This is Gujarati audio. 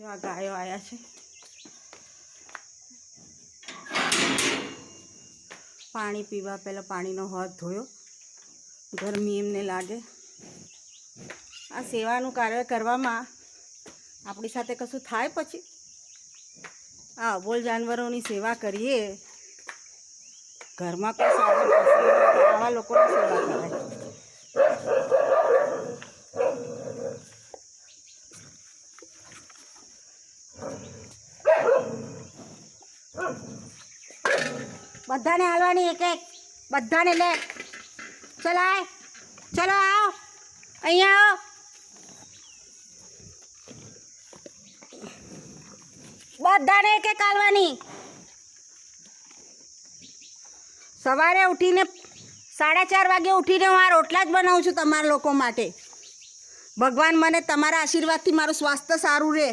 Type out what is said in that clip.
આ ગાયો આવ્યા છે, પાણી પીવા. પહેલાં પાણીનો હાથ ધોયો, ગરમી એમને લાગે. આ સેવાનું કાર્ય કરવામાં આપણી સાથે કશું થાય પછી? આ અબોલ જાનવરોની સેવા કરીએ, ઘરમાં કોઈ સારું આવા લોકોની સેવા કરાય. બધાને હાલવાની એક એક, બધાને લે. ચલો આય, ચલો આવો, અહીંયા આવો. બધાને એક એક હાલવાની. સવારે ઉઠીને 4:30 વાગે ઉઠીને હું આ રોટલા જ બનાવું છું તમારા લોકો માટે. ભગવાન મને તમારા આશીર્વાદથી મારું સ્વાસ્થ્ય સારું રહે.